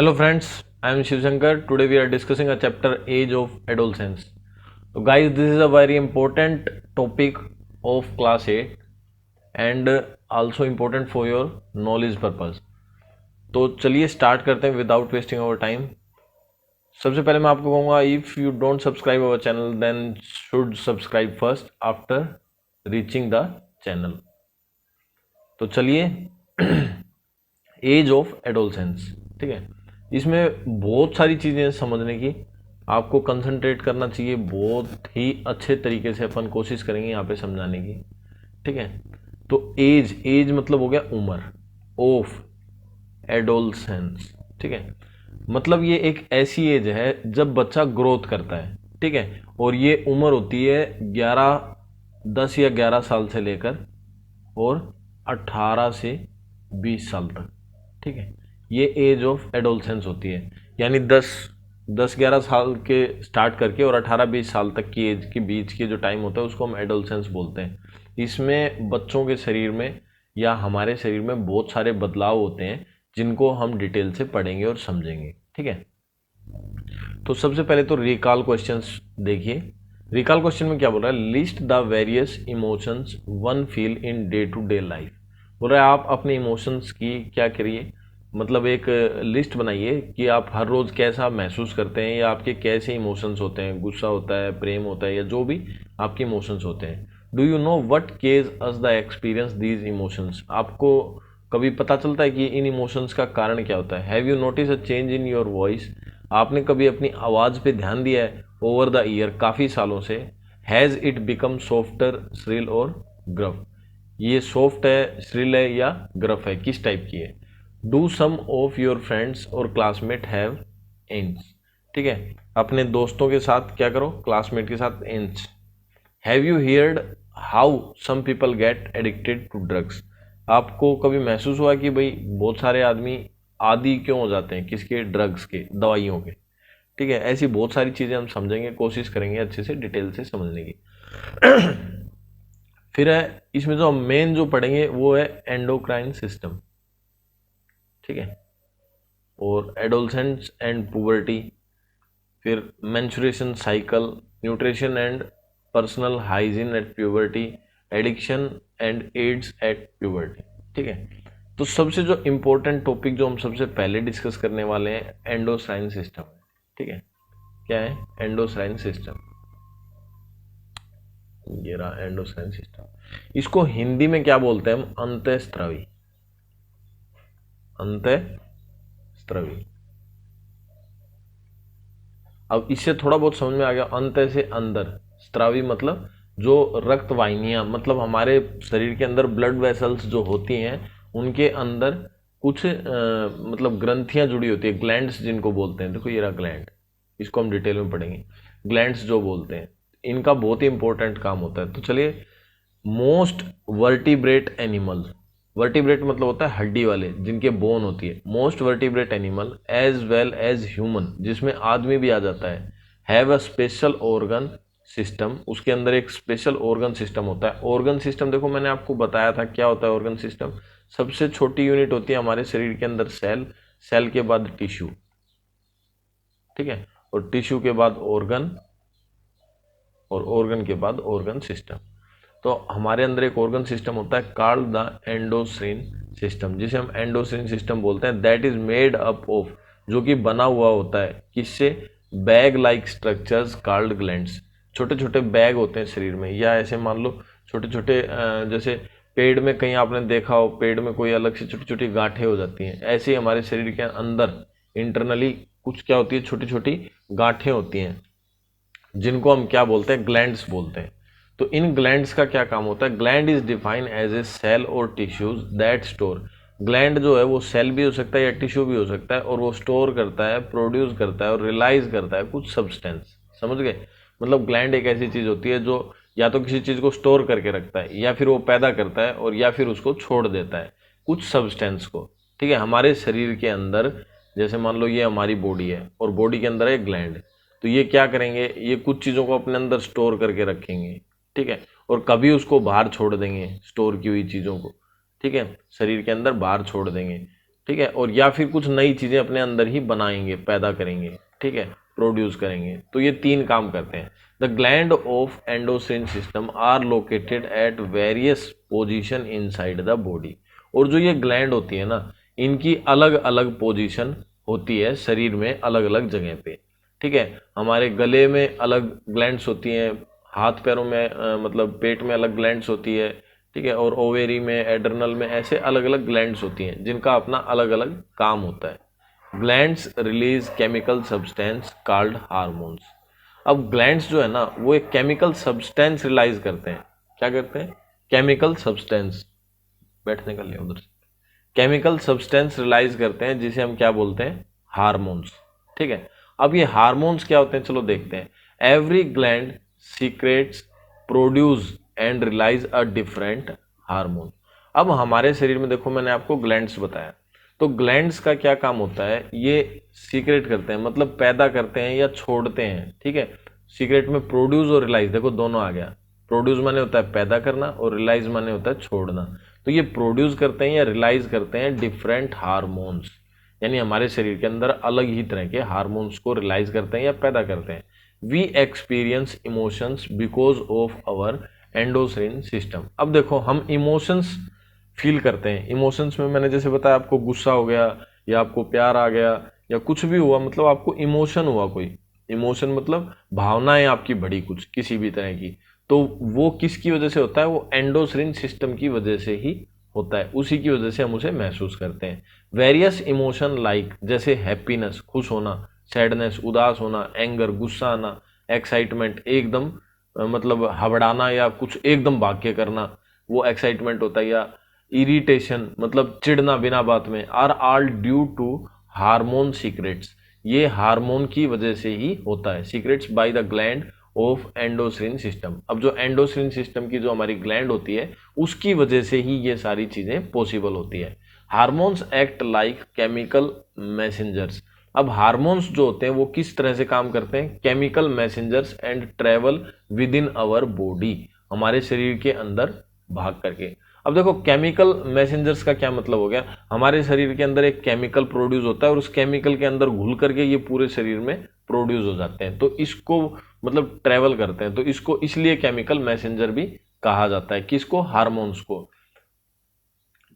Hello friends, I am Shiv Shankar. Today we are discussing a chapter Age of Adolescence. So guys, this is a very important topic of class 8 and also important for your knowledge purpose. तो चलिए start करते हैं without wasting our time. सबसे पहले मैं आपको कहूँगा if you don't subscribe our channel then should subscribe first after reaching the channel. तो चलिए एज ऑफ एडोलसेंस, ठीक है। इसमें बहुत सारी चीज़ें समझने की, आपको कंसंट्रेट करना चाहिए। बहुत ही अच्छे तरीके से अपन कोशिश करेंगे यहाँ पे समझाने की, ठीक है। तो एज मतलब हो गया उम्र ऑफ एडोलसेंस, ठीक है। मतलब ये एक ऐसी एज है जब बच्चा ग्रोथ करता है, ठीक है। और ये उम्र होती है 10 या 11 साल से लेकर और 18 से 20 साल तक, ठीक है। ये एज ऑफ एडोलसेंस होती है, यानी 10-11 साल के स्टार्ट करके और 18-20 साल तक की एज के बीच के जो टाइम होता है उसको हम एडोलसेंस बोलते हैं। इसमें बच्चों के शरीर में या हमारे शरीर में बहुत सारे बदलाव होते हैं जिनको हम डिटेल से पढ़ेंगे और समझेंगे, ठीक है। तो सबसे पहले तो रिकॉल क्वेश्चंस देखिए। रिकॉल क्वेश्चन में क्या बोल रहा है, list the various emotions one feel in day to day life. बोल रहा है आप अपने इमोशंस की क्या करिए, मतलब एक लिस्ट बनाइए कि आप हर रोज़ कैसा महसूस करते हैं या आपके कैसे इमोशंस होते हैं, गुस्सा होता है, प्रेम होता है या जो भी आपके इमोशंस होते हैं। Do you know what causes us the experience these emotions. आपको कभी पता चलता है कि इन इमोशंस का कारण क्या होता है। Have you notice a change in your voice. आपने कभी अपनी आवाज़ पे ध्यान दिया है ओवर द ईयर, काफ़ी सालों से। Has it become softer, shrill और ग्रफ। ये सॉफ्ट है, श्रिल है या ग्रफ है, किस टाइप की है। Do some of your friends और क्लासमेट हैव एंड्स, ठीक है। अपने दोस्तों के साथ क्या करो, क्लासमेट के साथ ends. Have you heard how some people get addicted to drugs. आपको कभी महसूस हुआ कि भाई बहुत सारे आदमी आदी क्यों हो जाते हैं, किसके, ड्रग्स के, दवाइयों के, ठीक है। ऐसी बहुत सारी चीज़ें हम समझेंगे, कोशिश करेंगे अच्छे से डिटेल से समझने की। फिर है इसमें जो हम मेन जो पढ़ेंगे वो है एंडोक्राइन सिस्टम, ठीक है, और एडोलसेंट्स एंड पुबर्टी। फिर menstruation cycle, nutrition and personal hygiene at puberty, addiction and AIDS at puberty, ठीक है। तो सबसे जो इम्पोर्टेंट टॉपिक जो हम सबसे पहले डिस्कस करने वाले हैं एंडोक्राइन सिस्टम, ठीक है। क्या है एंडोक्राइन सिस्टम, ये रहा एंडोक्राइन सिस्टम। इसको हिंदी में क्या बोलते हैं हम, अंतःस्त्रवी, अंतःस्त्रवी। अब इससे थोड़ा बहुत समझ में आ गया, अंत से अंदर, स्त्रावी मतलब जो रक्त वाहिनियाँ, मतलब हमारे शरीर के अंदर ब्लड वेसल्स जो होती हैं उनके अंदर कुछ मतलब ग्रंथियाँ जुड़ी होती है, ग्लैंड्स जिनको बोलते हैं। देखो ये रहा ग्लैंड, इसको हम डिटेल में पढ़ेंगे। ग्लैंड्स जो बोलते हैं, इनका बहुत ही इंपॉर्टेंट काम होता है। तो चलिए, मोस्ट वर्टिब्रेट एनिमल, वर्टिब्रेट मतलब होता है हड्डी वाले, जिनके बोन होती है। Most vertebrate animal as well as human, जिसमें आदमी भी आ जाता है, have a special organ system. उसके अंदर एक स्पेशल ऑर्गन सिस्टम होता है। ऑर्गन सिस्टम देखो मैंने आपको बताया था क्या होता है ऑर्गन सिस्टम। सबसे छोटी यूनिट होती है हमारे शरीर के अंदर सेल, सेल के बाद टिश्यू, ठीक है, और टिश्यू के बाद ऑर्गन, और ऑर्गन के बाद ऑर्गन सिस्टम। तो हमारे अंदर एक ऑर्गन सिस्टम होता है कॉल्ड द एंडोक्राइन सिस्टम, जिसे हम एंडोक्राइन सिस्टम बोलते हैं। That is made up of, जो कि बना हुआ होता है किससे, bag like structures called glands. छोटे छोटे बैग होते हैं शरीर में, या ऐसे मान लो छोटे छोटे जैसे पेड़ में कहीं आपने देखा हो, पेड़ में कोई अलग से छोटी छोटी गांठें हो जाती हैं, ऐसे ही हमारे शरीर के अंदर इंटरनली कुछ क्या होती है, छोटी छोटी गांठें होती हैं, जिनको हम क्या बोलते हैं, ग्लैंड्स बोलते हैं। तो इन ग्लैंड्स का क्या काम होता है, gland is defined as a cell और टिश्यूज दैट स्टोर। ग्लैंड जो है वो सेल भी हो सकता है या टिश्यू भी हो सकता है, और वो स्टोर करता है, प्रोड्यूस करता है और रिलाइज करता है कुछ सब्सटेंस। समझ गए, मतलब ग्लैंड एक ऐसी चीज होती है जो या तो किसी चीज को स्टोर करके रखता है, या फिर वो पैदा करता है, और या फिर उसको छोड़ देता है कुछ सब्सटेंस को, ठीक है। हमारे शरीर के अंदर जैसे मान लो ये हमारी बॉडी है और बॉडी के अंदर है ग्लैंड, तो ये क्या करेंगे, ये कुछ चीज़ों को अपने अंदर स्टोर करके रखेंगे, ठीक है, और कभी उसको बाहर छोड़ देंगे, स्टोर की हुई चीज़ों को, ठीक है, शरीर के अंदर बाहर छोड़ देंगे। ठीक है, और या फिर कुछ नई चीज़ें अपने अंदर ही बनाएंगे, पैदा करेंगे, ठीक है, प्रोड्यूस करेंगे। तो ये 3 काम करते हैं। The gland of endocrine system are located at various position inside the body. और जो ये ग्लैंड होती है ना, इनकी अलग अलग पोजीशन होती है शरीर में, अलग अलग जगह पे, ठीक है। हमारे गले में अलग ग्लैंड्स होती हैं, हाथ पैरों में मतलब पेट में अलग ग्लैंड्स होती है, ठीक है, और ओवेरी में, एड्रनल में, ऐसे अलग अलग ग्लैंड्स होती हैं जिनका अपना अलग अलग काम होता है। Glands release chemical substance called hormones. अब ग्लैंड्स जो है ना, वो एक केमिकल सब्सटेंस रिलाइज करते हैं। क्या करते हैं? केमिकल सब्सटेंस, बैठने का लिया उधर से, केमिकल सब्सटेंस रिलाइज करते हैं जिसे हम क्या बोलते हैं? हार्मोन्स, ठीक है। अब ये हार्मोन्स क्या होते हैं, चलो देखते हैं। Every gland secretes, produce and release a different hormone. अब हमारे शरीर में देखो, मैंने आपको ग्लैंड्स बताया, तो ग्लैंड्स का क्या काम होता है? ये सीक्रेट करते हैं, मतलब पैदा करते हैं या छोड़ते हैं, ठीक है। सीक्रेट में प्रोड्यूस और रिलाइज, देखो दोनों आ गया। प्रोड्यूस माने होता है पैदा करना, और रिलाइज माने होता है छोड़ना। तो ये प्रोड्यूस करते हैं या रिलाइज करते हैं डिफरेंट हार्मोन्स, यानी हमारे शरीर के अंदर अलग ही तरह के हार्मोन्स को रिलाइज करते हैं या पैदा करते हैं। We experience emotions because of our endocrine system. अब देखो, हम इमोशंस फील करते हैं। इमोशंस में मैंने जैसे बताया, आपको गुस्सा हो गया या आपको प्यार आ गया या कुछ भी हुआ, मतलब आपको इमोशन हुआ, कोई इमोशन मतलब भावनाएं आपकी बढ़ी कुछ किसी भी तरह की, तो वो किसकी वजह से होता है? वो एंडोक्राइन सिस्टम की वजह से ही होता है, उसी की वजह से हम उसे महसूस करते हैं। वेरियस इमोशन लाइक, जैसे हैप्पीनेस, खुश होना, सैडनेस, उदास होना, एंगर, गुस्सा आना, एक्साइटमेंट, एकदम मतलब हबड़ाना या कुछ एकदम भाग के करना, वो एक्साइटमेंट होता है। या इरिटेशन, मतलब चिढ़ना बिना बात में, are all due to hormone secretes. ये हार्मोन की वजह से ही होता है। Secretes by the gland of endocrine system. अब जो एंडोक्राइन सिस्टम की जो हमारी ग्लैंड होती है, उसकी वजह से ही ये सारी चीजें पॉसिबल होती है। Hormones act like chemical messengers. अब हार्मोन्स जो होते हैं वो किस तरह से काम करते हैं? Chemical messengers and travel with in our body, हमारे शरीर के अंदर भाग करके। अब देखो, केमिकल मैसेंजर्स का क्या मतलब हो गया? हमारे शरीर के अंदर एक केमिकल प्रोड्यूस होता है और उस केमिकल के अंदर घुल करके ये पूरे शरीर में प्रोड्यूस हो जाते हैं, तो इसको मतलब ट्रेवल करते हैं, तो इसको इसलिए केमिकल मैसेंजर भी कहा जाता है। किसको? हार्मोन्स को,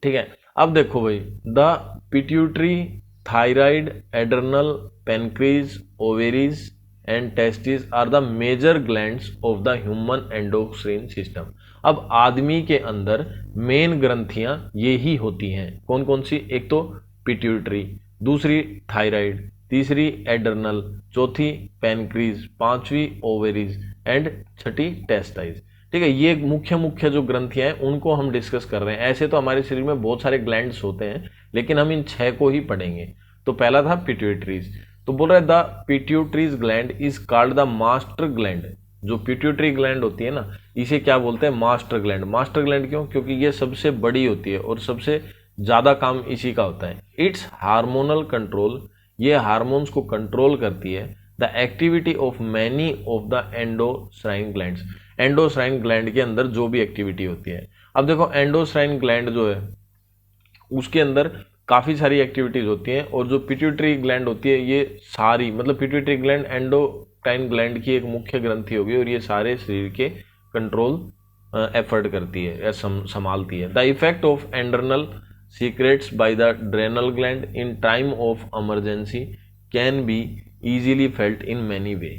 ठीक है। अब देखो भाई, the pituitary, thyroid, adrenal, pancreas, ovaries and testis are the major glands of the human endocrine system. अब आदमी के अंदर मेन ग्रंथियां ये ही होती हैं। कौन कौन सी? एक तो पिट्यूटरी, दूसरी थायराइड, तीसरी एड्रनल, चौथी पेनक्रीज, पांचवी ओवेरीज एंड छठी टेस्टाइज, ठीक है। ये मुख्य मुख्य जो ग्रंथियां हैं उनको हम डिस्कस कर रहे हैं। ऐसे तो हमारे शरीर में बहुत सारे ग्लैंड्स होते हैं, लेकिन हम इन 6 को ही पढ़ेंगे। तो पहला था पिट्यूटरीज, तो बोल रहे the pituitaries gland is called the master gland. जो पिट्यूटरी ग्लैंड होती है ना, इसे क्या बोलते हैं? Master gland. मास्टर ग्लैंड क्यों? क्योंकि ये सबसे बड़ी होती है और सबसे ज्यादा काम इसी का होता है। इट्स हार्मोनल कंट्रोल, ये हार्मोन्स को कंट्रोल करती है। The activity of many of the endocrine glands, endocrine gland के अंदर जो भी एक्टिविटी होती है। अब देखो, एंडोक्राइन ग्लैंड जो है उसके अंदर काफी सारी एक्टिविटीज होती हैं, और जो पिट्यूटरी ग्लैंड होती है ये सारी, मतलब पिट्यूटरी ग्लैंड एंडोक्राइन ग्लैंड की एक मुख्य ग्रंथि होगी, और ये सारे शरीर के कंट्रोल एफर्ट करती है या संभालती है। The effect of adrenal secrets by the adrenal gland in time of emergency can be easily felt in many way,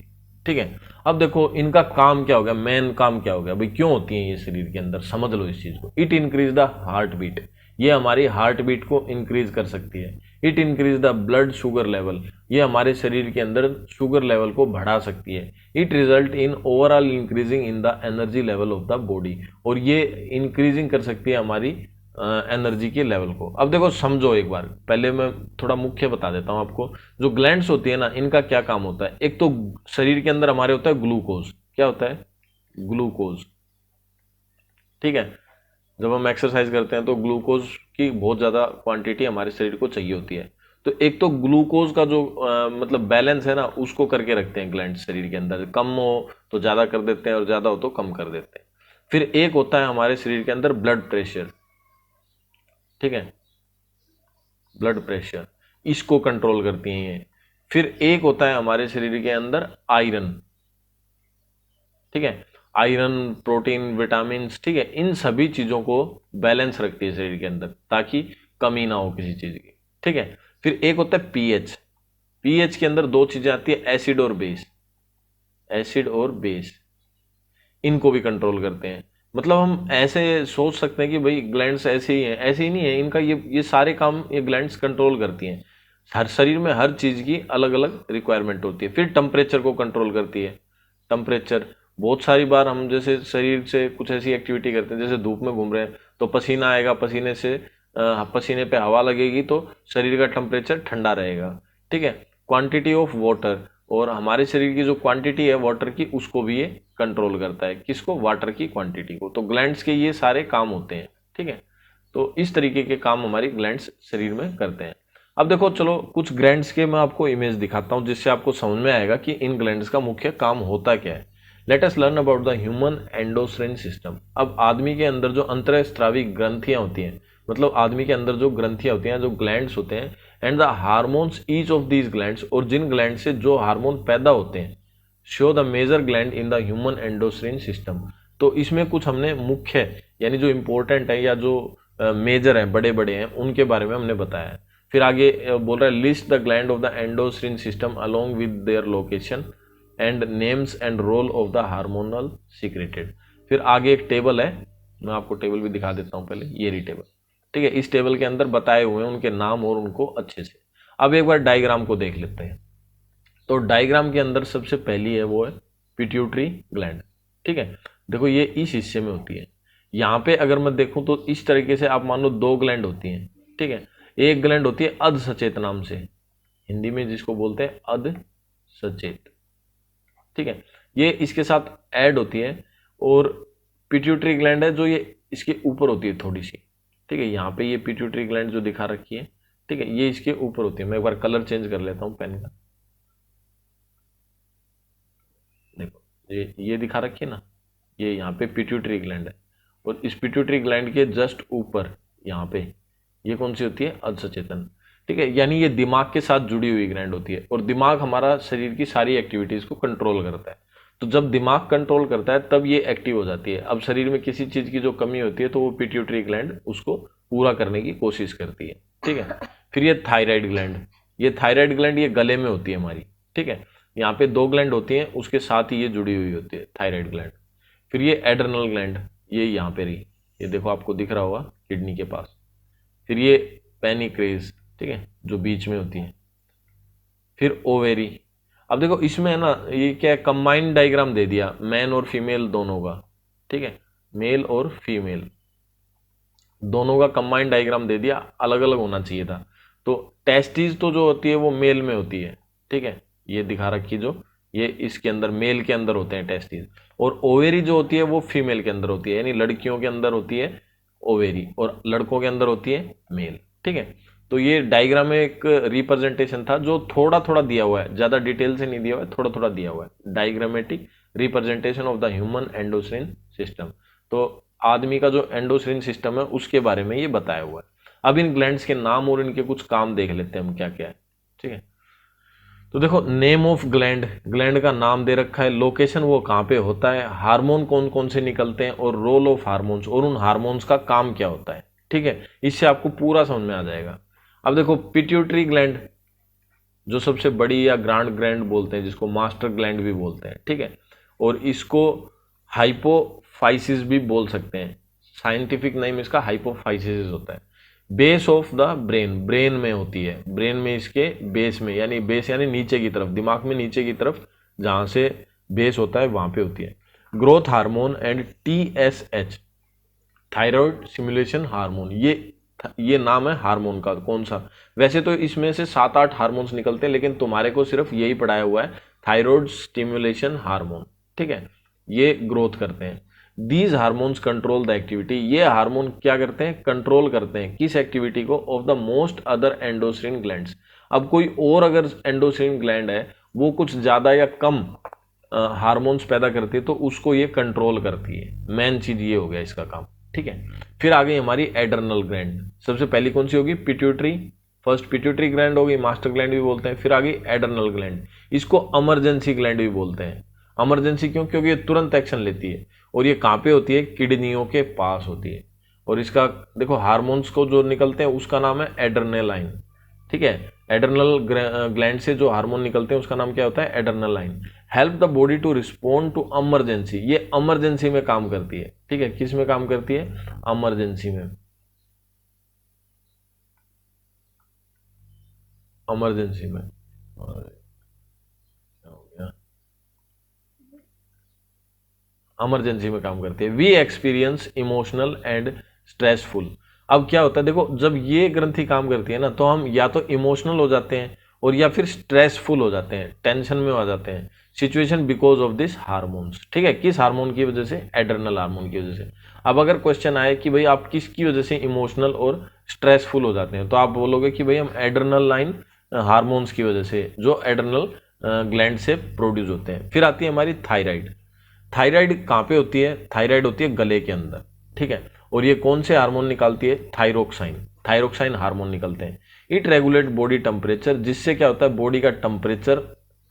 ठीक है। अब देखो, इनका काम क्या हो गया? मेन काम क्या हो गया भाई? क्यों होती है ये शरीर के अंदर? समझ लो इस चीज को। It increase the heart beat, ये हमारी हार्ट बीट को इंक्रीज कर सकती है। It increase the blood sugar level, ये हमारे शरीर के अंदर शुगर लेवल को बढ़ा सकती है। It result in overall increasing in the energy level of the body, और ये इंक्रीजिंग कर सकती है हमारी एनर्जी के लेवल को। अब देखो, समझो एक बार, पहले मैं थोड़ा मुख्य बता देता हूं आपको। जो ग्लैंड्स होती है ना, इनका क्या काम होता है? एक तो शरीर के अंदर हमारे होता है ग्लूकोज। क्या होता है? ग्लूकोज, ठीक है। जब हम एक्सरसाइज करते हैं तो ग्लूकोज की बहुत ज़्यादा क्वांटिटी हमारे शरीर को चाहिए होती है। तो एक तो ग्लूकोज का जो मतलब बैलेंस है ना, उसको करके रखते हैं ग्लैंड शरीर के अंदर। कम हो तो ज़्यादा कर देते हैं और ज़्यादा हो तो कम कर देते हैं। फिर एक होता है हमारे शरीर के अंदर ब्लड प्रेशर, ठीक है। ब्लड प्रेशर, इसको कंट्रोल करती हैं ये। फिर एक होता है हमारे शरीर के अंदर आयरन, ठीक है, आयरन, प्रोटीन, विटामिन, ठीक है, इन सभी चीजों को बैलेंस रखती है शरीर के अंदर ताकि कमी ना हो किसी चीज की, ठीक है। फिर एक होता है पीएच, पीएच के अंदर दो चीजें आती है, एसिड और बेस, एसिड और बेस, इनको भी कंट्रोल करते हैं। मतलब हम ऐसे सोच सकते हैं कि भाई ग्लैंड्स ऐसे ही हैं, ऐसे ही नहीं है, इनका ये सारे काम ये ग्लैंड्स कंट्रोल करती हैं। हर शरीर में हर चीज की अलग अलग रिक्वायरमेंट होती है। फिर टेम्परेचर को कंट्रोल करती है, टेम्परेचर बहुत सारी बार हम जैसे शरीर से कुछ ऐसी एक्टिविटी करते हैं, जैसे धूप में घूम रहे हैं तो पसीना आएगा, पसीने से पसीने पे हवा लगेगी तो शरीर का टेम्परेचर ठंडा रहेगा, ठीक है। क्वांटिटी ऑफ वाटर, और हमारे शरीर की जो क्वांटिटी है वाटर की उसको भी ये कंट्रोल करता है, किसको, वाटर की क्वांटिटी को। तो ग्लैंड्स के ये सारे काम होते हैं, ठीक है। तो इस तरीके के काम हमारी ग्लैंड्स शरीर में करते हैं। अब देखो चलो कुछ ग्लैंड्स के मैं आपको इमेज दिखाता हूं जिससे आपको समझ में आएगा कि इन ग्लैंड्स का मुख्य काम होता क्या है। Let us learn about the human endocrine system. अब आदमी के अंदर जो अंतःस्रावी ग्रंथियां होती हैं, मतलब आदमी के अंदर जो ग्रंथियां होती हैं, जो ग्लैंड्स होते हैं, and the hormones each of these glands, और जिन ग्लैंड से जो हार्मोन पैदा होते हैं, show the major gland in the human endocrine system. तो इसमें कुछ हमने मुख्य यानी जो इंपॉर्टेंट है या जो मेजर है, बड़े बड़े हैं, उनके बारे में हमने बताया है। फिर आगे बोल रहा है list the gland of the endocrine system along with their location and names and role of the hormonal secreted. फिर आगे एक टेबल है, मैं आपको टेबल भी दिखा देता हूं पहले, ये रही टेबल, ठीक है। इस टेबल के अंदर बताए हुए हैं उनके नाम और उनको अच्छे से। अब एक बार डायग्राम को देख लेते हैं। तो डायग्राम के अंदर सबसे पहली है वो है पिट्यूटरी ग्लैंड, ठीक है। देखो ये इस हिस्से में होती है। यहाँ पे अगर मैं देखूं तो इस तरीके से आप मान लो दो ग्लैंड होती हैं, ठीक है। एक ग्लैंड होती है अध सचेत नाम से, हिंदी में जिसको बोलते हैं अध सचेत, ठीक है। ये इसके साथ ऐड होती है, और पिट्यूटरी ग्लैंड है जो ये इसके ऊपर होती है थोड़ी सी, ठीक है। यहाँ पे ये पिट्यूटरी ग्लैंड जो दिखा रखी है, ठीक है, ये इसके ऊपर होती है। मैं एक बार कलर चेंज कर लेता हूँ पेन का, देखो ये दिखा रखी है ना, ये यहाँ पे पिट्यूटरी ग्लैंड है, और इस पिट्यूटरी ग्लैंड के जस्ट ऊपर यहाँ पे ये कौन सी होती है, अधसचेतन, ठीक है। यानी ये दिमाग के साथ जुड़ी हुई ग्लैंड होती है, और दिमाग हमारा शरीर की सारी एक्टिविटीज को कंट्रोल करता है। तो जब दिमाग कंट्रोल करता है तब ये एक्टिव हो जाती है। अब शरीर में किसी चीज की जो कमी होती है तो वो पिट्यूटरी ग्लैंड उसको पूरा करने की कोशिश करती है, ठीक है। फिर ये थायराइड ग्लैंड, ये थायराइड ग्लैंड ये गले में होती है हमारी, ठीक है। यहाँ पे दो ग्लैंड होती हैं, उसके साथ ही ये जुड़ी हुई होती है, थायराइड ग्लैंड। फिर ये एड्रेनल ग्लैंड, ये यहाँ पे रही, ये देखो आपको दिख रहा होगा किडनी के पास। फिर ये पेनिक्रेस, ठीक है, जो बीच में होती है। फिर ओवेरी। अब देखो इसमें है ना, ये क्या है, कंबाइंड डायग्राम दे दिया मैन और फीमेल दोनों का, ठीक है, मेल और फीमेल दोनों का कंबाइंड डायग्राम दे दिया, अलग अलग होना चाहिए था। तो टेस्टिस तो जो होती है वो मेल में होती है, ठीक है, ये दिखा रखी जो, ये इसके अंदर मेल के अंदर होते हैं टेस्टिस, और ओवेरी जो होती है वो फीमेल के अंदर होती है, यानी लड़कियों के अंदर होती है ओवेरी और लड़कों के अंदर होती है मेल, ठीक है। तो ये डायग्राम में एक रिप्रेजेंटेशन था जो थोड़ा थोड़ा दिया हुआ है, ज्यादा डिटेल से नहीं दिया हुआ है, थोड़ा थोड़ा दिया हुआ है, diagrammatic representation of the human endocrine system. तो आदमी का जो एंडोक्राइन सिस्टम है उसके बारे में ये बताया हुआ है। अब इन ग्लैंड्स के नाम और इनके कुछ काम देख लेते हैं हम क्या क्या है, ठीक है। तो देखो नेम ऑफ ग्लैंड, ग्लैंड का नाम दे रखा है, लोकेशन वो कहाँ पे होता है, हार्मोन कौन कौन से निकलते हैं, और रोल ऑफ हार्मोन्स, और उन हार्मोन्स का काम क्या होता है, ठीक है। इससे आपको पूरा समझ में आ जाएगा। अब देखो पिट्यूटरी ग्लैंड जो सबसे बड़ी या ग्रैंड ग्लैंड बोलते हैं, जिसको मास्टर ग्लैंड भी बोलते हैं, ठीक है, और इसको हाइपोफाइसिस भी बोल सकते हैं, साइंटिफिक नेम इसका हाइपोफाइसिस होता है। Base of the brain, brain में होती है, ब्रेन में इसके बेस में, यानी बेस यानी नीचे की तरफ, दिमाग में नीचे की तरफ जहां से बेस होता है वहां पे होती है। Growth hormone and TSH, thyroid stimulation hormone, ये नाम है हार्मोन का, कौन सा। वैसे तो इसमें से 7-8 हार्मोन्स निकलते हैं, लेकिन तुम्हारे को सिर्फ यही पढ़ाया हुआ है, थायराइड स्टिमुलेशन हार्मोन, ठीक है, ये ग्रोथ करते हैं। These hormones control the activity, ये हार्मोन क्या करते हैं, कंट्रोल करते हैं किस एक्टिविटी को, of the most other endocrine glands. अब कोई और अगर एंडोक्राइन ग्लैंड है वो कुछ ज्यादा या कम हार्मोन्स पैदा करती है तो उसको ये कंट्रोल करती है, मेन चीज ये हो गया इसका काम, ठीक है। फिर आ गई हमारी एड्रेनल ग्लैंड, सबसे पहली कौन सी होगी, पिट्यूटरी फर्स्ट पिट्यूटरी ग्लैंड होगी, मास्टर ग्लैंड भी बोलते हैं, फिर आ गई एड्रेनल ग्लैंड, इसको इमरजेंसी ग्लैंड भी बोलते हैं। इमरजेंसी क्यों? क्योंकि ये तुरंत एक्शन लेती है। और ये कहाँ पे होती है? किडनियों के पास होती है। और इसका देखो हार्मोन्स को जो निकलते हैं उसका नाम है एड्रेनालाइन, ठीक है। एड्रेनल ग्लैंड से जो हार्मोन निकलते हैं उसका नाम क्या होता है? Adrenaline. Help the body to respond to emergency, ये इमरजेंसी में काम करती है, ठीक है। किस में काम करती है? इमरजेंसी में। इमरजेंसी में इमरजेंसी में काम करती है। We experience emotional and stressful. अब क्या होता है देखो, जब ये ग्रंथि काम करती है ना तो हम या तो इमोशनल हो जाते हैं और या फिर स्ट्रेसफुल हो जाते हैं, टेंशन में आ जाते हैं situation because of this hormones, ठीक है। किस हार्मोन की वजह से? एड्रेनल हार्मोन की वजह से। अब अगर क्वेश्चन आए कि भाई आप किसकी वजह से इमोशनल और स्ट्रेसफुल हो जाते हैं, तो आप बोलोगे कि भाई हम एड्रेनल लाइन हार्मोन्स की वजह से, जो एड्रेनल ग्लैंड से प्रोड्यूस होते हैं। फिर आती है हमारी थायराइड। थायराइड कहाँ पे होती है? थायराइड होती है गले के अंदर, ठीक है। और ये कौन से हार्मोन निकालती है? थायरोक्साइन। थायरोक्साइन हार्मोन निकलते हैं। इट रेगुलेट बॉडी टेम्परेचर, जिससे क्या होता है? बॉडी का टेम्परेचर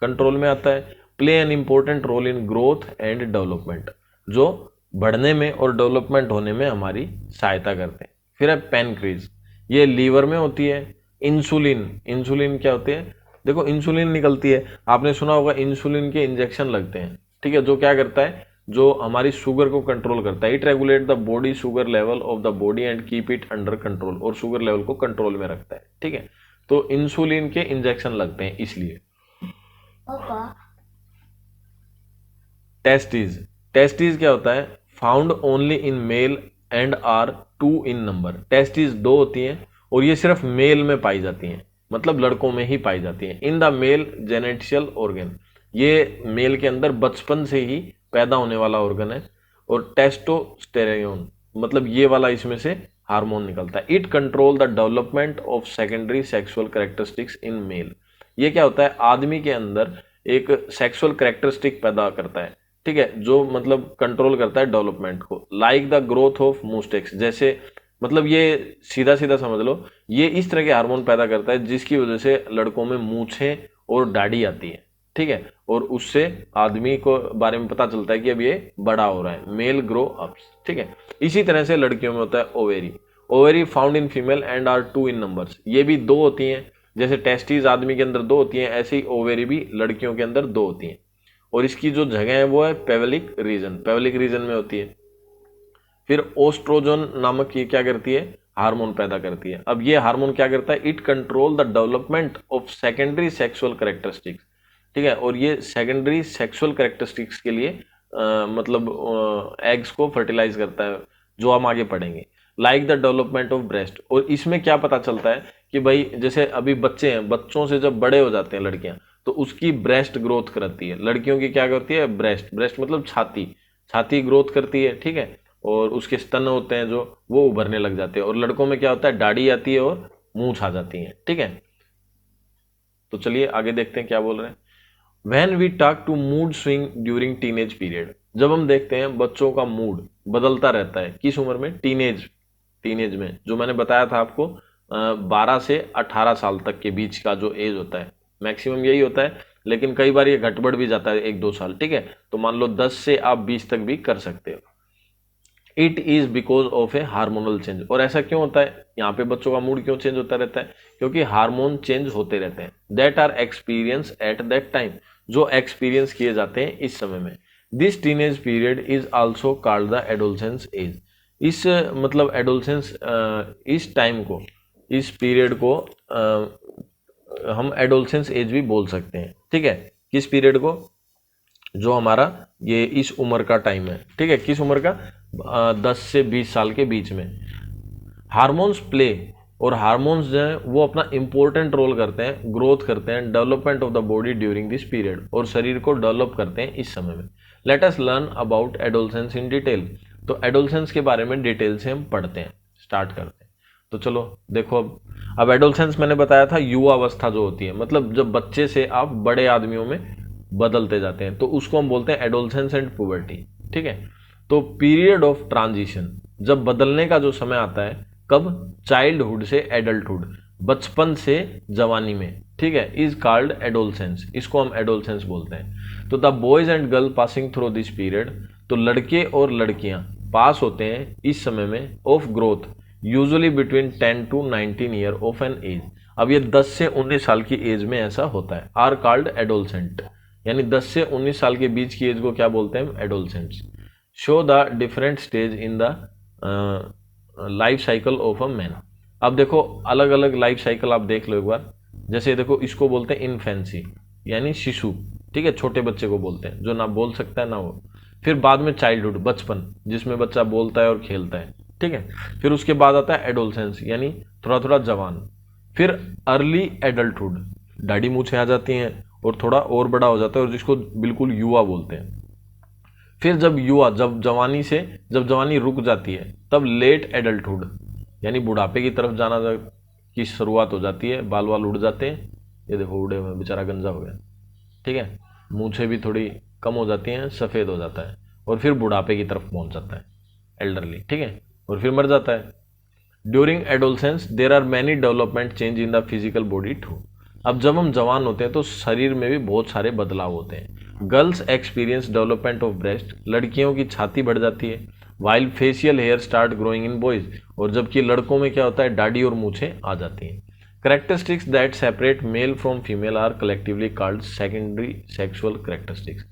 कंट्रोल में आता है। Play an important role in growth and development, जो बढ़ने में और डेवलपमेंट होने में हमारी सहायता करते हैं। फिर है पैनक्रीज, ये लीवर में होती है। इंसुलिन, इंसुलिन क्या होती है? देखो इंसुलिन निकलती है, आपने सुना होगा इंसुलिन के इंजेक्शन लगते हैं, ठीक है। जो क्या करता है? जो हमारी शुगर को कंट्रोल करता है। It regulate the body sugar level of the body and keep it under control, और शुगर लेवल को कंट्रोल में रखता है, ठीक है। तो इंसुलिन के इंजेक्शन लगते हैं इसलिए। टेस्टिस, टेस्टिस क्या होता है? Found only in male and are 2 in number. Testis 2 होती हैं और ये सिर्फ मेल में पाई जाती हैं, मतलब लड़कों में ही पाई जाती हैं। इन द मेल जेनेटिशियल ऑर्गन, ये मेल के अंदर बचपन से ही पैदा होने वाला ऑर्गन है। और टेस्टोस्टेरोन, मतलब ये वाला इसमें से हार्मोन निकलता है। It control the development of secondary sexual characteristics in male. ये क्या होता है? आदमी के अंदर एक सेक्सुअल कैरेक्टरिस्टिक पैदा करता है, ठीक है, जो मतलब कंट्रोल करता है डेवलपमेंट को। लाइक द ग्रोथ ऑफ मूस्टेक्स, जैसे मतलब ये सीधा सीधा समझ लो, ये इस तरह के हार्मोन पैदा करता है जिसकी वजह से लड़कों में मूछें और दाढ़ी आती है, ठीक है। और उससे आदमी को बारे में पता चलता है कि अब ये बड़ा हो रहा है, मेल ग्रो अप्स, ठीक है। इसी तरह से लड़कियों में होता है ovary. Ovary found in female and are 2 in numbers, ये भी 2 होती हैं। जैसे टेस्टिस आदमी के अंदर 2 होती हैं, ऐसे ही ओवेरी भी लड़कियों के अंदर 2 होती हैं। और इसकी जो जगह है वो है पेवेलिक रीजन, पेवेलिक रीजन में होती है। फिर ओस्ट्रोजन नामक ये क्या करती है? हार्मोन पैदा करती है। अब ये हार्मोन क्या करता है? It control the development of secondary sexual characteristics, ठीक है। और ये सेकेंडरी सेक्सुअल कैरेक्टरिस्टिक्स के लिए मतलब एग्स को फर्टिलाइज करता है, जो हम आगे पढ़ेंगे। Like the development of breast. और इसमें क्या पता चलता है कि भाई जैसे अभी बच्चे हैं, बच्चों से जब बड़े हो जाते हैं लड़कियां, तो उसकी ब्रेस्ट ग्रोथ करती है। लड़कियों की क्या करती है? ब्रेस्ट, ब्रेस्ट मतलब छाती, छाती ग्रोथ करती है, ठीक है। और उसके स्तन होते हैं जो, वो उभरने लग जाते हैं। और लड़कों में क्या होता है? दाढ़ी आती है और मूंछ आ जाती है, ठीक है। तो चलिए आगे देखते हैं क्या बोल रहे हैं। When we talk to mood swing during teenage period, जब हम देखते हैं बच्चों का मूड बदलता रहता है, किस उम्र में? टीनेज में, जो मैंने बताया था आपको 12 से 18 साल तक के बीच का जो एज होता है, मैक्सिमम यही होता है, लेकिन कई बार ये घटबढ़ भी जाता है 1-2 साल, ठीक है। तो मान लो 10 से आप 20 तक भी कर सकते हो। It is because of A hormonal change. और ऐसा क्यों होता है? यहाँ पे बच्चों का मूड क्यों चेंज होता रहता है? क्योंकि हार्मोन चेंज होते रहते हैं। That are experience at that time, जो एक्सपीरियंस किए जाते हैं इस समय में। This teenage period is also called the adolescence age. इस मतलब एडोलसेंस, इस टाइम को, इस पीरियड को हम एडोलसेंस एज भी बोल सकते हैं, ठीक है। किस पीरियड को? जो हमारा ये इस उम्र का टाइम है, ठीक है। किस उम्र का? 10 से 20 साल के बीच में। हार्मोन्स प्ले, और हार्मोन्स जो हैं वो अपना इंपॉर्टेंट रोल करते हैं, ग्रोथ करते हैं, development of the body during this period, और शरीर को डेवलप करते हैं इस समय में। Let us learn about adolescence in detail. तो एडोलसेंस के बारे में डिटेल से हम पढ़ते हैं, स्टार्ट करते हैं। तो चलो देखो, अब एडोलसेंस मैंने बताया था युवा अवस्था जो होती है, मतलब जब बच्चे से आप बड़े आदमियों में बदलते जाते हैं, तो उसको हम बोलते हैं एडोलसेंस एंड पुबर्टी, ठीक है। तो पीरियड ऑफ ट्रांजिशन, जब बदलने का जो समय आता है, कब? चाइल्डहुड से एडल्टहुड, बचपन से जवानी में, ठीक है, इज कॉल्ड एडोलसेंस, इसको हम एडोलसेंस बोलते हैं। तो the boys and girl passing through this period, तो लड़के और लड़कियां पास होते हैं इस समय में of growth usually between 10 to 19 year of an age. अब ये 10 से 19 साल की एज में ऐसा होता है, आर कॉल्ड एडोलसेंट, यानी 10 से 19 साल के बीच की एज को क्या बोलते हैं, adolescents. Show the different stage in the life cycle of a man. अब देखो अलग अलग लाइफ साइकिल आप देख लो एक बार, जैसे देखो इसको बोलते हैं इन्फेंसी यानी शिशु, ठीक है, छोटे बच्चे को बोलते हैं जो ना बोल सकता है ना वो। फिर बाद में चाइल्डहुड, बचपन, जिसमें बच्चा बोलता है और खेलता है, ठीक है। फिर उसके बाद आता है एडोलसेंस यानी थोड़ा थोड़ा जवान। फिर अर्ली एडल्टहुड, दाढ़ी मूछें आ जाती हैं और थोड़ा और बड़ा हो जाता है और जिसको बिल्कुल युवा बोलते हैं। फिर जब युवा, जब जवानी रुक जाती है तब लेट एडल्टहुड यानी बुढ़ापे की तरफ जाना की शुरुआत हो जाती है, बाल वाल उड़ जाते हैं, ये देखो उड़े हुए, बेचारा गंजा हो गया, ठीक है, मूछें भी थोड़ी कम हो जाती हैं, सफ़ेद हो जाता है और फिर बुढ़ापे की तरफ पहुंच जाता है, एल्डरली, ठीक है, और फिर मर जाता है। During adolescence there are many development change in the physical body too. अब जब हम जवान होते हैं तो शरीर में भी बहुत सारे बदलाव होते हैं। Girls experience development of breast, लड़कियों की छाती बढ़ जाती है। While facial hair start growing in boys, और जबकि लड़कों में क्या होता है, दाढ़ी और मूछें आ जाती हैं। Characteristics that separate male from female are collectively called secondary sexual characteristics.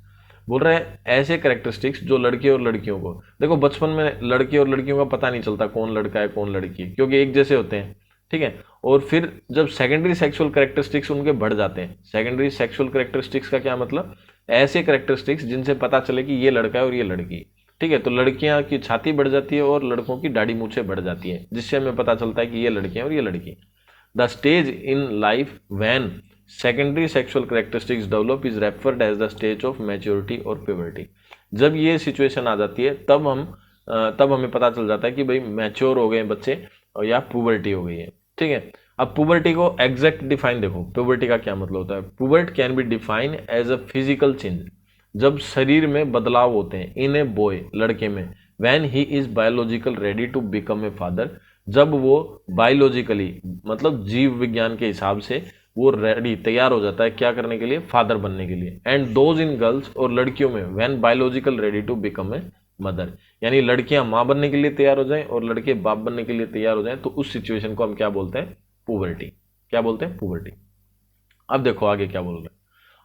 बोल रहे हैं ऐसे करेक्टरिस्टिक्स जो लड़के और लड़कियों को, देखो बचपन में लड़के और लड़कियों का पता नहीं चलता कौन लड़का है कौन लड़की है, क्योंकि एक जैसे होते हैं, ठीक है। और फिर जब सेकेंडरी सेक्सुअल करेक्टरिस्टिक्स उनके बढ़ जाते हैं, सेकेंडरी सेक्सुअल करेक्टरिस्टिक्स का क्या मतलब, ऐसे करेक्टरिस्टिक्स जिनसे पता चले कि ये लड़का है और ये लड़की, ठीक है। तो लड़कियां की छाती बढ़ जाती है और लड़कों की दाढ़ी मूछें बढ़ जाती है, जिससे हमें पता चलता है कि ये लड़के हैं और ये लड़की। The stage in life when secondary sexual characteristics develop is referred as the stage of maturity और प्यूबर्टी। जब ये सिचुएशन आ जाती है तब हमें पता चल जाता है कि भाई मैच्योर हो गए बच्चे और या पुबर्टी हो गई है, ठीक है। अब पुबर्टी को एग्जैक्ट डिफाइन देखो, पुबर्टी का क्या मतलब होता है। Puberty can be define as a physical change, जब शरीर में बदलाव होते हैं इन ए बॉय, लड़के में, when he is biological ready to become a father, जब वो बायोलॉजिकली मतलब जीव विज्ञान के हिसाब से वो रेडी, तैयार हो जाता है क्या करने के लिए, फादर बनने के लिए। एंड दोज इन गर्ल्स, और लड़कियों में, when biological ready to become a mother, यानी लड़कियां माँ बनने के लिए तैयार हो जाएं और लड़के बाप बनने के लिए तैयार हो जाएं, तो उस सिचुएशन को हम क्या बोलते हैं, पुबर्टी। क्या बोलते हैं, पुबर्टी। अब देखो आगे क्या बोल रहे हैं।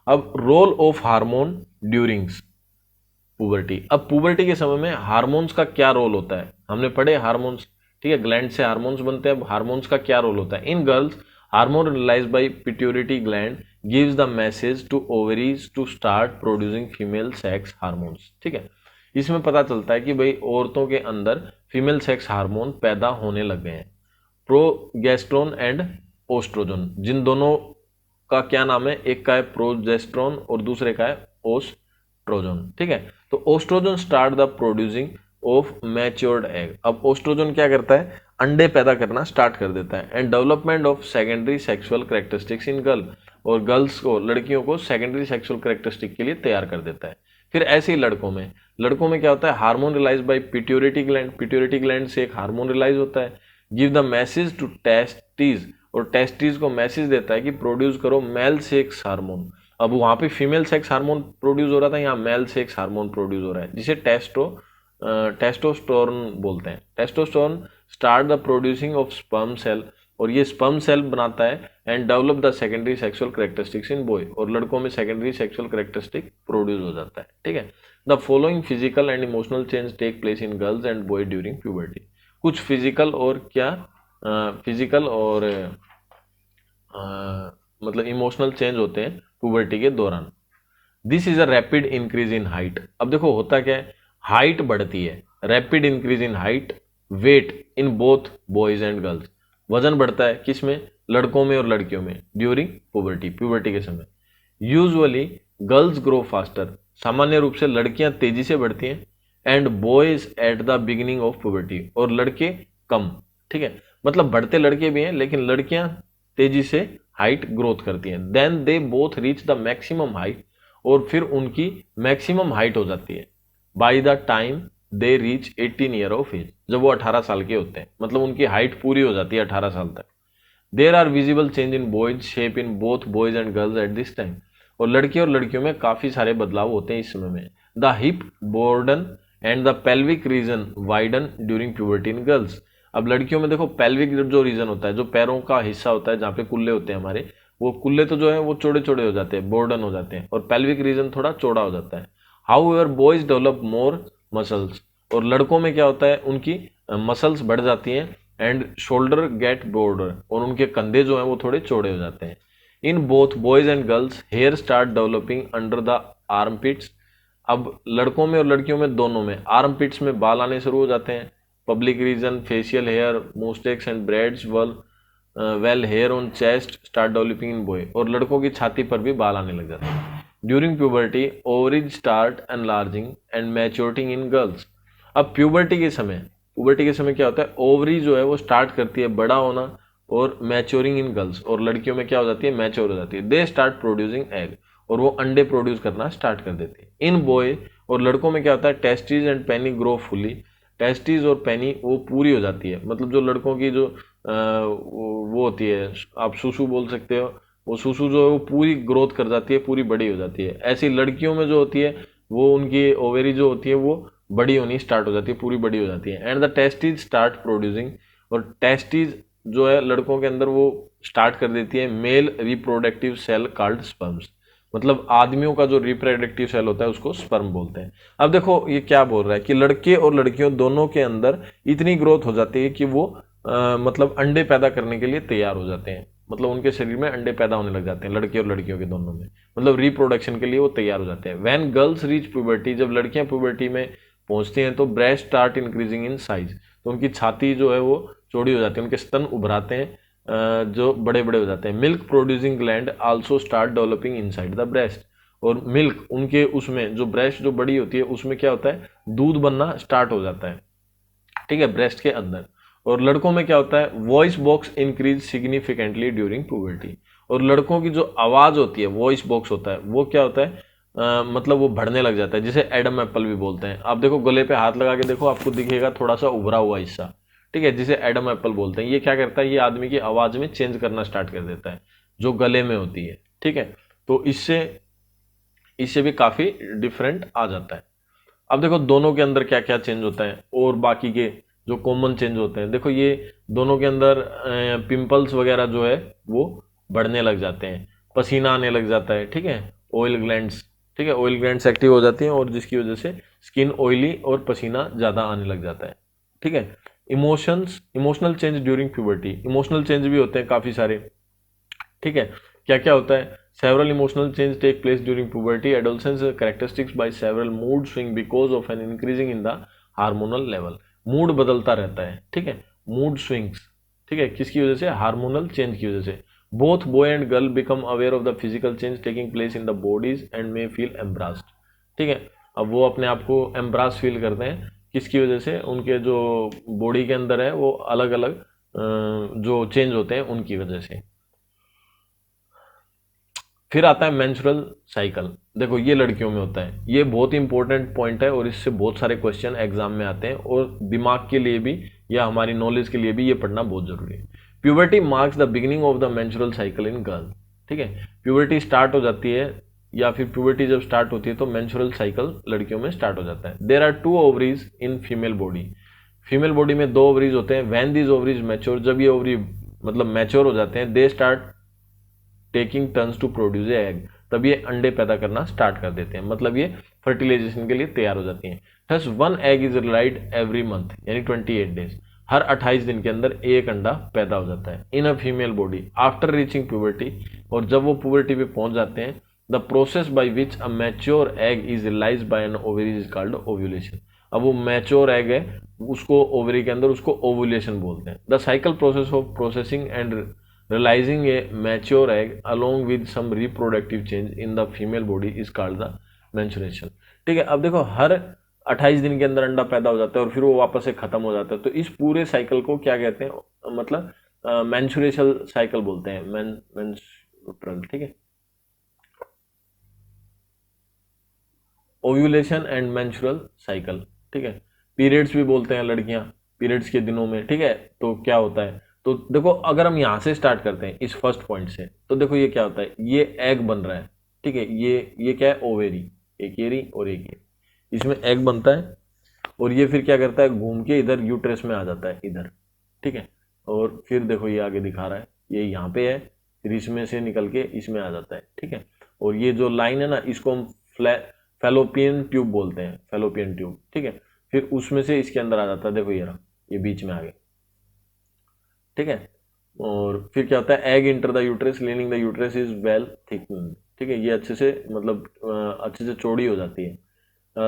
अब रोल ऑफ हार्मोन ड्यूरिंग्स पुबर्टी। अब पुबर्टी के समय में हार्मोन्स का क्या रोल होता है, हमने पढ़े हार्मोन्स, ठीक है, ग्लैंड से हार्मोन्स बनते हैं। अब हार्मोन्स का क्या रोल होता है। In girls hormone release by pituitary gland gives the message to ovaries to start producing female sex hormones, ठीक है। इसमें पता चलता है कि भाई औरतों के अंदर फीमेल सेक्स हार्मोन पैदा होने लग गए हैं, प्रोगेस्ट्रोन एंड ओस्ट्रोजन, जिन दोनों का क्या नाम है, एक का है प्रोजेस्ट्रोन और दूसरे का है ओस्ट्रोजन, ठीक है। तो oestrogen start the producing of matured egg. अब ओस्ट्रोजन क्या करता है, अंडे पैदा करना स्टार्ट कर देता है। And development of secondary sexual characteristics in girl, और गर्ल्स को, लड़कियों को सेकेंडरी सेक्सुअल करेक्टरिस्टिक के लिए तैयार कर देता है। फिर ऐसे ही लड़कों में क्या होता है, hormone release by pituitary gland, pituitary gland से एक हार्मोन रिलाइज होता है, give the message to testis, और टेस्टिस को मैसेज देता है कि प्रोड्यूस करो मेल सेक्स हार्मोन। अब वहां पे फीमेल सेक्स हार्मोन प्रोड्यूस हो रहा था, यहाँ मेल सेक्स हार्मोन प्रोड्यूस हो रहा है, जिसे टेस्टोस्टेरोन बोलते हैं। Testosterone start the producing of sperm cell, और ये स्पर्म सेल बनाता है and develop the secondary sexual characteristics in boy, और लड़कों में सेकेंडरी सेक्सुअल करेक्टरिस्टिक प्रोड्यूस हो जाता है, ठीक है। The following physical and emotional change take place in girls and boy during puberty. कुछ फिजिकल और मतलब इमोशनल चेंज होते हैं प्यूबर्टी के दौरान। This is a rapid increase in height. अब देखो होता क्या है, हाइट बढ़ती है, rapid increase in height, weight in both boys and girls, वजन बढ़ता है किसमें, लड़कों में और लड़कियों में, ड्यूरिंग पुबर्टी, प्यूबर्टी के समय। यूजुअली गर्ल्स ग्रो फास्टर, सामान्य रूप से लड़कियां तेजी से बढ़ती हैं, and boys at the beginning of puberty, और लड़के कम, ठीक है। मतलब बढ़ते लड़के भी हैं लेकिन लड़कियां तेजी से हाइट ग्रोथ करती हैं। Then they both reach the maximum height, और फिर उनकी मैक्सिमम हाइट हो जाती है by the time they reach 18 year of age, जब वो 18 साल के होते हैं, मतलब उनकी हाइट पूरी हो जाती है 18 साल तक। There are visible change in boys shape in both boys and girls at this time. और लड़के और लड़कियों में काफ़ी सारे बदलाव होते हैं इस समय में। The hip Borden and the pelvic region widen during puberty in girls. अब लड़कियों में देखो पेल्विक जो रीजन होता है, जो पैरों का हिस्सा होता है जहाँ पे कुल्ले होते हैं हमारे, वो कुल्ले तो जो है वो चौड़े चौड़े हो जाते हैं, बोर्डन हो जाते हैं, और पेल्विक रीजन थोड़ा चौड़ा हो जाता है। How ever boys develop more muscles. और लड़कों में क्या होता है, उनकी मसल्स बढ़ जाती हैं, एंड शोल्डर गेट बोर्डर, और उनके कंधे जो हैं वो थोड़े चौड़े हो जाते हैं। In both boys and girls hair start developing under the armpits. अब लड़कों में और लड़कियों में दोनों में आर्मपिट्स में बाल आने शुरू हो जाते हैं। Public region facial hair moustaches and beards well hair on chest start developing in boy. और लड़कों की छाती पर भी बाल आने लग जाते हैं। During puberty ovaries start enlarging and maturing in girls. अब प्यूबर्टी के समय क्या होता है, ओवरी जो है वो स्टार्ट करती है बड़ा होना और मैच्योरिंग इन गर्ल्स, और लड़कियों में क्या हो जाती है, मैच्योर हो जाती है। दे स्टार्ट प्रोड्यूसिंग एग, और वो अंडे प्रोड्यूस करना स्टार्ट कर देती है। इन बॉय और लड़कों में क्या होता है, testis and Penney grow fully. Testis और पेनी वो पूरी हो जाती है, मतलब जो लड़कों की जो वो होती है, आप सुसु बोल सकते हो, वो सुसु जो है वो पूरी ग्रोथ कर जाती है, पूरी बड़ी हो जाती है। ऐसी लड़कियों में जो होती है वो उनकी ओवेरी जो होती है वो बड़ी होनी स्टार्ट हो जाती है, पूरी बड़ी हो जाती है। And the testes start producing, और टेस्टिज जो है लड़कों के अंदर वो स्टार्ट कर देती है male reproductive cell called sperms. मतलब आदमियों का जो रिप्रोडक्टिव सेल होता है उसको स्पर्म बोलते हैं। अब देखो ये क्या बोल रहा है कि लड़के और लड़कियों दोनों के अंदर इतनी ग्रोथ हो जाती है कि वो मतलब अंडे पैदा करने के लिए तैयार हो जाते हैं। मतलब उनके शरीर में अंडे पैदा होने लग जाते हैं, लड़के और लड़कियों के दोनों में, मतलब रिप्रोडक्शन के लिए वो तैयार हो जाते हैं। व्हेन गर्ल्स रीच प्यूबर्टी, जब लड़कियां प्यूबर्टी में पहुंचती हैं तो breast start increasing in size, तो उनकी छाती जो है वो चौड़ी हो जाती है, उनके स्तन उभराते हैं, जो बड़े बड़े हो जाते हैं। Milk producing gland also start developing inside the breast, और मिल्क उनके उसमें जो ब्रेस्ट जो बड़ी होती है उसमें क्या होता है, दूध बनना स्टार्ट हो जाता है, ठीक है, ब्रेस्ट के अंदर। और लड़कों में क्या होता है, voice box increase significantly during puberty, और लड़कों की जो आवाज होती है, वॉइस बॉक्स होता है, वो क्या होता है, मतलब वो बढ़ने लग जाता है, जिसे एडम एप्पल भी बोलते हैं। आप देखो गले पे हाथ लगा के देखो, आपको दिखेगा थोड़ा सा उभरा हुआ हिस्सा, ठीक है, जिसे एडम एप्पल बोलते हैं। ये क्या करता है, ये आदमी की आवाज में चेंज करना स्टार्ट कर देता है, जो गले में होती है, ठीक है। तो इससे इससे भी काफी डिफरेंट आ जाता है। अब देखो दोनों के अंदर क्या क्या चेंज होता है, और बाकी के जो कॉमन चेंज होते हैं। देखो ये दोनों के अंदर पिंपल्स वगैरह जो है वो बढ़ने लग जाते हैं, पसीना आने लग जाता है, ठीक है, ऑयल ग्लैंड्स, ठीक है, ऑयल ग्लैंड्स एक्टिव हो जाती हैं, और जिसकी वजह से स्किन ऑयली और पसीना ज़्यादा आने लग जाता है, ठीक है। Emotional change during puberty, emotional change भी होते हैं काफ़ी सारे, ठीक है। क्या क्या होता है, several emotional change take place during puberty. Adolescence characteristics by several mood swing because of an increasing in the hormonal level. Mood बदलता रहता है, ठीक है, मूड स्विंग्स, ठीक है, किसकी वजह से, हार्मोनल चेंज की वजह से। Both boy and girl become aware of the physical change taking place in the bodies and may feel embarrassed, ठीक है। अब वो अपने आप को एम्ब्रास फील करते हैं, किसकी वजह से, उनके जो बॉडी के अंदर है वो अलग अलग जो चेंज होते हैं उनकी वजह से। फिर आता है मेंस्ट्रुअल साइकिल। देखो ये लड़कियों में होता है, ये बहुत इंपॉर्टेंट पॉइंट है, और इससे बहुत सारे क्वेश्चन एग्जाम में आते हैं, और दिमाग के लिए भी या हमारी नॉलेज के लिए भी ये पढ़ना बहुत जरूरी है। Puberty marks the beginning of the menstrual cycle in girl, ठीक है। प्यूबर्टी स्टार्ट हो जाती है, या फिर प्यूबर्टी जब स्टार्ट होती है तो मेंस्ट्रुअल साइकिल लड़कियों में स्टार्ट हो जाता है। There are 2 ovaries in female body, female body में 2 ओवरीज होते हैं। व्हेन दीज ओवरीज मैच्योर, जब ये ओवरी मतलब मैच्योर हो जाते हैं, they start taking turns to produce egg, तब ये अंडे पैदा करना स्टार्ट कर देते हैं, मतलब ये फर्टिलाइजेशन के लिए तैयार हो जाती हैं। Thus 1 egg is laid every month, यानी 28 डेज, हर 28 दिन के अंदर एक अंडा पैदा हो जाता है in a female body after reaching puberty. और जब वो प्यूबर्टी पे पहुंच जाते हैं, the process by which a mature egg is release by an ovary is called ovulation. अब वो मैच्योर एग है, उसको ओवरी के अंदर उसको ओव्यूलेशन बोलते हैं। The cycle process of processing and realizing a mature egg along with some reproductive change in the female body is called the menstruation, ठीक है। अब देखो हर 28 दिन के अंदर अंडा पैदा हो जाता है और फिर वो वापस से खत्म हो जाता है, तो इस पूरे साइकिल को क्या कहते हैं, मतलब मेंस्ट्रुअल साइकिल बोलते हैं, मेंस्ट्रुअल, ठीक है। ओव्यूलेशन एंड मेंस्ट्रुअल साइकिल, ठीक है। पीरियड्स भी बोलते हैं लड़कियां, पीरियड्स के दिनों में, ठीक है। तो क्या होता है, तो देखो अगर हम यहाँ से स्टार्ट करते हैं इस फर्स्ट पॉइंट से, तो देखो ये क्या होता है, ये एग बन रहा है, ठीक है, ये क्या है, ओवेरी, एक ये रही और एक ये, इसमें एग बनता है और ये फिर क्या करता है, घूम के इधर यूट्रस में आ जाता है इधर, ठीक है। और फिर देखो ये आगे दिखा रहा है, ये यहाँ पे है, फिर इसमें से निकल के इसमें आ जाता है, ठीक है। और ये जो लाइन है ना, इसको हम फैलोपियन ट्यूब बोलते हैं, फैलोपियन ट्यूब, ठीक है। फिर उसमें से इसके अंदर आ जाता है, देखो ये रहा, ये बीच में आ गया, ठीक है। और फिर क्या होता है, egg enter the uterus leaning the uterus is well thick, ठीक है, ये अच्छे से मतलब अच्छे से चौड़ी हो जाती है।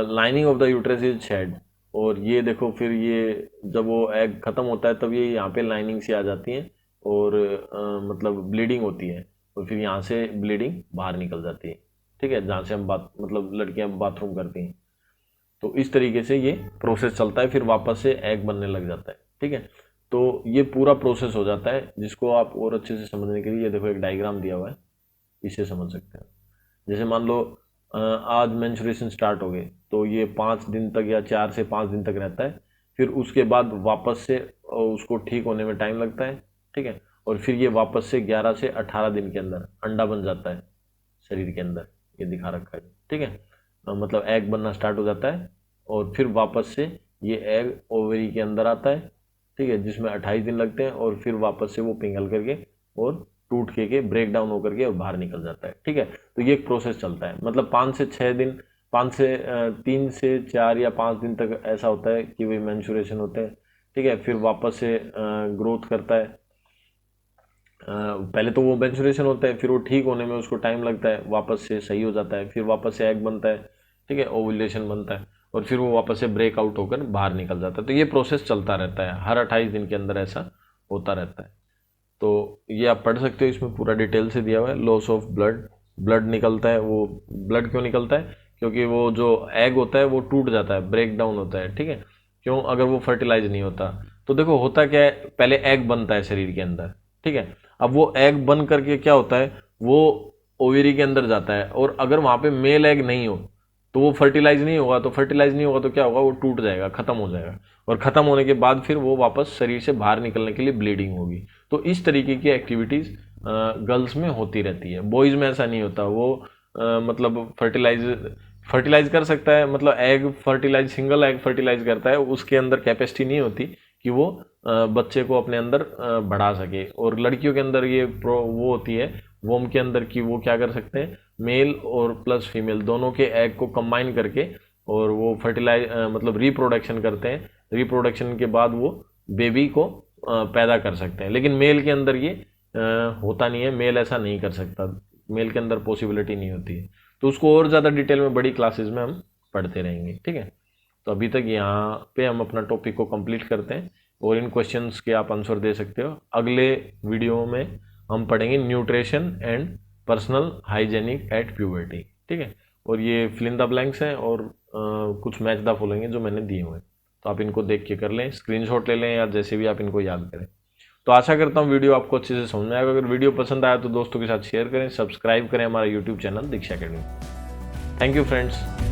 Lining of the uterus is shed, और ये देखो फिर ये जब वो एग खत्म होता है तब ये यहाँ पे लाइनिंग सी आ जाती है और मतलब ब्लीडिंग होती है, और फिर यहाँ से ब्लीडिंग बाहर निकल जाती है, ठीक है, जहाँ से हम बात मतलब लड़कियाँ बाथरूम करती हैं। तो इस तरीके से ये प्रोसेस चलता है, फिर वापस से एग बनने लग जाता है, ठीक है। तो ये पूरा प्रोसेस हो जाता है, जिसको आप और अच्छे से समझने के लिए ये देखो एक डायग्राम दिया हुआ है, इससे समझ सकते हैं। जैसे मान लो आज मेंस्ट्रुएशन स्टार्ट हो गए, तो ये 5 दिन तक या 4 से 5 दिन तक रहता है, फिर उसके बाद वापस से उसको ठीक होने में टाइम लगता है, ठीक है। और फिर ये वापस से 11 से 18 दिन के अंदर अंडा बन जाता है शरीर के अंदर, ये दिखा रखा है, ठीक है। मतलब एग बनना स्टार्ट हो जाता है और फिर वापस से ये एग ओवरी के अंदर आता है, ठीक है, जिसमें 28 दिन लगते हैं, और फिर वापस से वो पिघल करके और टूट के ब्रेक डाउन होकर के और बाहर निकल जाता है, ठीक है। तो ये एक प्रोसेस चलता है, मतलब 5 से 6 दिन, 3 से 4 या 5 दिन तक ऐसा होता है कि वही मेंस्ट्रुएशन होते हैं, ठीक है। फिर वापस से ग्रोथ करता है, पहले तो वो मेंस्ट्रुएशन होता है, फिर वो ठीक होने में उसको टाइम लगता है, वापस से सही हो जाता है, फिर वापस से एग बनता है, ठीक है, ओव्यूलेशन बनता है, और फिर वो वापस से ब्रेक आउट होकर बाहर निकल जाता है। तो ये प्रोसेस चलता रहता है, हर 28 दिन के अंदर ऐसा होता रहता है। तो ये आप पढ़ सकते हो, इसमें पूरा डिटेल से दिया हुआ है। लॉस ऑफ ब्लड, ब्लड निकलता है, वो ब्लड क्यों निकलता है, क्योंकि वो जो एग होता है वो टूट जाता है, ब्रेक डाउन होता है, ठीक है। क्यों, अगर वो फर्टिलाइज नहीं होता। तो देखो होता क्या है, पहले एग बनता है शरीर के अंदर, ठीक है। अब वो एग बन करके क्या होता है, वो ओवेरी के अंदर जाता है, और अगर वहाँ पे मेल एग नहीं हो तो वो फर्टिलाइज नहीं होगा, तो फर्टिलाइज नहीं होगा तो क्या होगा, वो टूट जाएगा, खत्म हो जाएगा, और खत्म होने के बाद फिर वो वापस शरीर से बाहर निकलने के लिए ब्लीडिंग होगी। तो इस तरीके की एक्टिविटीज़ गर्ल्स में होती रहती है, बॉयज़ में ऐसा नहीं होता। वो मतलब फर्टिलाइज कर सकता है, मतलब egg fertilize, single egg fertilize करता है, उसके अंदर कैपेसिटी नहीं होती कि वो बच्चे को अपने अंदर बढ़ा सके। और लड़कियों के अंदर ये वो होती है वोम के अंदर कि वो क्या कर सकते हैं, मेल और प्लस फीमेल दोनों के एग को कंबाइन करके और वो फर्टिलाइज मतलब रिप्रोडक्शन करते हैं। रिप्रोडक्शन के बाद वो बेबी को पैदा कर सकते हैं, लेकिन मेल के अंदर ये होता नहीं है, मेल ऐसा नहीं कर सकता, मेल के अंदर पॉसिबिलिटी नहीं होती है। तो उसको और ज़्यादा डिटेल में बड़ी क्लासेस में हम पढ़ते रहेंगे, ठीक है। तो अभी तक यहाँ पे हम अपना टॉपिक को कंप्लीट करते हैं, और इन क्वेश्चंस के आप आंसर दे सकते हो। अगले वीडियो में हम पढ़ेंगे nutrition and personal hygienic eight puberty, ठीक है। और ये फिल इन द ब्लैंक्स हैं, और कुछ मैच द फॉलोइंग जो मैंने दिए हुए हैं, तो आप इनको देख के कर लें, स्क्रीनशॉट ले लें, या जैसे भी आप इनको याद करें। तो आशा करता हूँ वीडियो आपको अच्छे से समझ में आएगा। अगर वीडियो पसंद आया तो दोस्तों के साथ शेयर करें, सब्सक्राइब करें हमारा YouTube channel Diksha academy. Thank you friends.